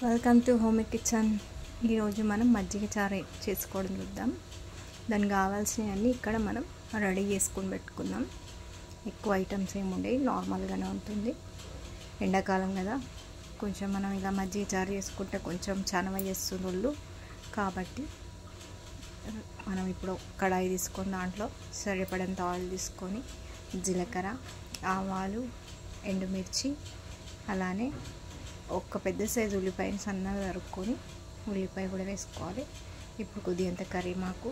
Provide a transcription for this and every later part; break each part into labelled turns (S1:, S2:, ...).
S1: Welcome to home kitchen. ఈరోజు మనం మజ్జిగ చారు చేసుకోవడం చూద్దాం. దానికి కావాల్సినవన్నీ ఇక్కడ మనం రెడీ చేసుకొని పెట్టుకుందాం. ఎక్కువ ఐటమ్స్ ఏమి ఉండవు, నార్మల్గానే ఉంటుంది. ఎండాకాలం కదా, కొంచెం మనం ఇలా మజ్జిగ చారు చేసుకుంటే కొంచెం చనవ చేస్తున్నోళ్ళు కాబట్టి మనం ఇప్పుడు కడాయి తీసుకొని దాంట్లో సరిపడంత ఆయిల్ తీసుకొని జీలకర్ర, ఆవాలు, ఎండుమిర్చి, అలానే ఒక పెద్ద సైజు ఉల్లిపాయని సన్నగా తరుక్కొని ఉల్లిపాయ కూడా వేసుకోవాలి. ఇప్పుడు కొద్దిగంత కరివేపాకు,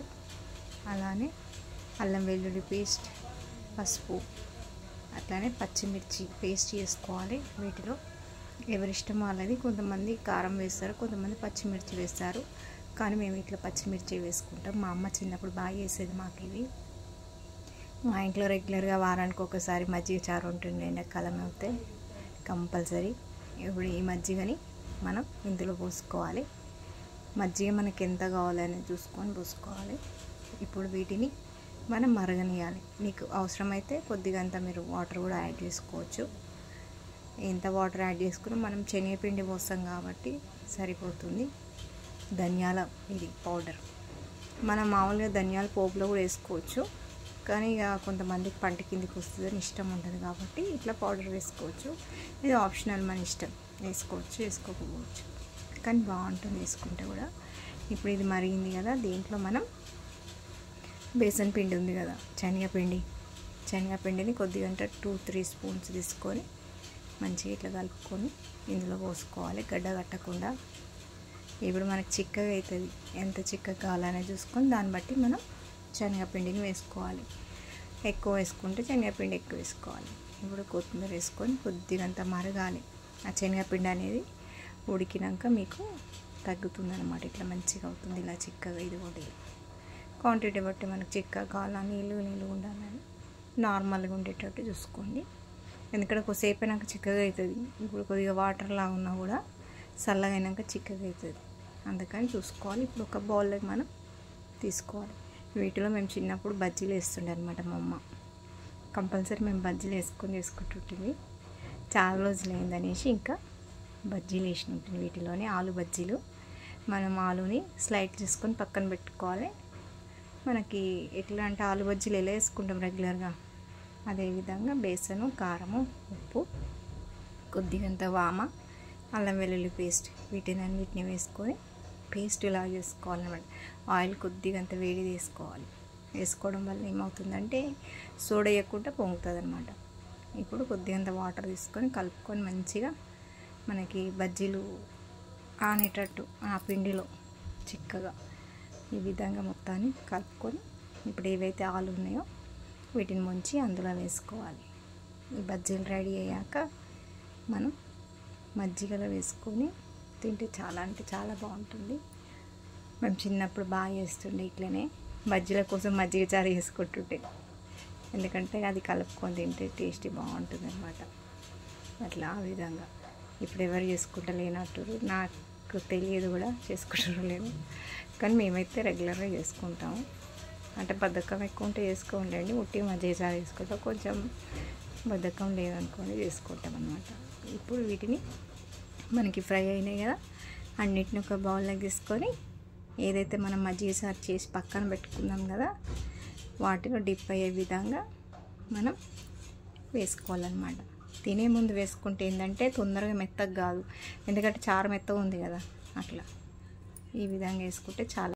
S1: అలానే అల్లం వెల్లుల్లి పేస్ట్, పసుపు, అట్లానే పచ్చిమిర్చి పేస్ట్ చేసుకోవాలి. వీటిలో ఎవరిష్టం వాళ్ళది. కొంతమంది కారం వేస్తారు, కొంతమంది పచ్చిమిర్చి వేస్తారు. కానీ మేము ఇట్లా పచ్చిమిర్చి వేసుకుంటాం. మా అమ్మ చిన్నప్పుడు బాగా వేసేది మాకు ఇవి. మా ఇంట్లో రెగ్యులర్గా వారానికి ఒకసారి మజ్జిగ చారు ఉంటుంది. ఎండాకాలం అయితే కంపల్సరీ. ఇప్పుడు ఈ మజ్జిగని మనం ఇందులో పోసుకోవాలి. మజ్జిగ మనకి ఎంత కావాలని చూసుకొని పోసుకోవాలి. ఇప్పుడు వీటిని మనం మరగనియాలి. మీకు అవసరమైతే కొద్దిగంత మీరు వాటర్ కూడా యాడ్ చేసుకోవచ్చు. ఎంత వాటర్ యాడ్ చేసుకున్నా మనం శనగపిండి పోస్తాం కాబట్టి సరిపోతుంది. ధనియాల ఇది పౌడర్, మనం మామూలుగా ధనియాల పోపులో కూడా వేసుకోవచ్చు. కానీ ఇక కొంతమందికి పంట కిందికి వస్తుందని ఇష్టం ఉంటుంది కాబట్టి ఇట్లా పౌడర్ వేసుకోవచ్చు. ఇది ఆప్షనల్, మన ఇష్టం, వేసుకోవచ్చు వేసుకోకపోవచ్చు, కానీ బాగుంటుంది వేసుకుంటే కూడా. ఇప్పుడు ఇది మరిగింది కదా, దీంట్లో మనం బేసన్ పిండి ఉంది కదా, శనగపిండిని కొద్దిగా 2-3 స్పూన్స్ తీసుకొని మంచిగా ఇట్లా కలుపుకొని ఇందులో పోసుకోవాలి, గడ్డ కట్టకుండా. ఇప్పుడు మనకు చిక్కగా అవుతుంది. ఎంత చిక్కగా కావాలనే చూసుకొని దాన్ని బట్టి మనం శనగపిండిని వేసుకోవాలి. ఎక్కువ వేసుకుంటే శనగపిండి ఎక్కువ వేసుకోవాలి. ఇప్పుడు కొత్తిమీర వేసుకొని కొద్దిగంత మరగాలి. ఆ శనగపిండి అనేది ఉడికినాక మీకు తగ్గుతుంది అనమాట. ఇట్లా మంచిగా అవుతుంది, ఇలా చిక్కగా. ఇది కూడా క్వాంటిటీ బట్టి మనకు చిక్కగా కావాలా, నీళ్ళు ఉండాలని నార్మల్గా ఉండేటట్టు చూసుకోండి. ఎందుకంటే కొద్దిసేపు అయినాక చిక్కగా అవుతుంది. ఇప్పుడు కొద్దిగా వాటర్ లాగా ఉన్నా కూడా చల్లగా అయినాక చిక్కగా అవుతుంది, అందుకని చూసుకోవాలి. ఇప్పుడు ఒక బౌల్లోకి మనం తీసుకోవాలి. వీటిలో మేము చిన్నప్పుడు బజ్జీలు వేస్తుండే అనమాట. మా అమ్మ కంపల్సరీ మేము బజ్జీలు వేసుకొని చేసుకుంటుంటుంది. చాలా రోజులు అయిందనేసి ఇంకా బజ్జీలు వేసి ఉంటుంది. వీటిలోనే ఆలు బజ్జీలు. మనం ఆలుని స్లైడ్ చేసుకొని పక్కన పెట్టుకోవాలి. మనకి ఎట్లా అంటే ఆలు బజ్జీలు ఎలా వేసుకుంటాం రెగ్యులర్గా, అదేవిధంగా బేసను, కారము, ఉప్పు, కొద్దిగంత వామ, అల్లం వెల్లుల్లి పేస్ట్, వీటిని వేసుకొని పేస్ట్ ఇలా చేసుకోవాలన్నమాట. ఆయిల్ కొద్దిగంత వేడి వేసుకోవాలి. వేసుకోవడం వల్ల ఏమవుతుందంటే సోడా వేయకుండా పొంగుతుంది అనమాట. ఇప్పుడు కొద్దిగంత వాటర్ తీసుకొని కలుపుకొని మంచిగా మనకి బజ్జీలు ఆనేటట్టు ఆ పిండిలో చిక్కగా ఈ విధంగా మొత్తాన్ని కలుపుకొని ఇప్పుడు ఏవైతే ఆలు ఉన్నాయో వీటిని ముంచి అందులో వేసుకోవాలి. ఈ బజ్జీలు రెడీ అయ్యాక మనం మజ్జిగలో వేసుకొని తింటే చాలా అంటే చాలా బాగుంటుంది. మేము చిన్నప్పుడు బాగా చేస్తుండే ఇట్లనే. బజ్జీల కోసం మజ్జిగ చారు చేసుకుంటుంటే, ఎందుకంటే అది కలుపుకొని తింటే టేస్ట్ బాగుంటుంది అనమాట. అట్లా ఆ విధంగా ఇప్పుడు ఎవరు చేసుకుంటలేనట్టు, నాకు తెలియదు కూడా చేసుకుంటారో లేదో, కానీ మేమైతే రెగ్యులర్గా చేసుకుంటాము. అంటే బద్ధకం ఎక్కువ ఉంటే చేసుకోండి, ఉట్టి మజ్జిగ చారు చేసుకుంటాం. కొంచెం బద్ధకం లేదనుకోండి చేసుకుంటాం అనమాట. ఇప్పుడు వీటిని మనకి ఫ్రై అయినాయి కదా, అన్నిటిని ఒక బౌల్లోకి తీసుకొని ఏదైతే మనం మజ్జిగ చారు చేసి పక్కన పెట్టుకున్నాం కదా, వాటిలో డిప్ అయ్యే విధంగా మనం వేసుకోవాలన్నమాట. తినే ముందు వేసుకుంటే ఏంటంటే తొందరగా మెత్తగా కాదు, ఎందుకంటే చారు మెత్తగా ఉంది కదా. అట్లా ఈ విధంగా వేసుకుంటే చాలా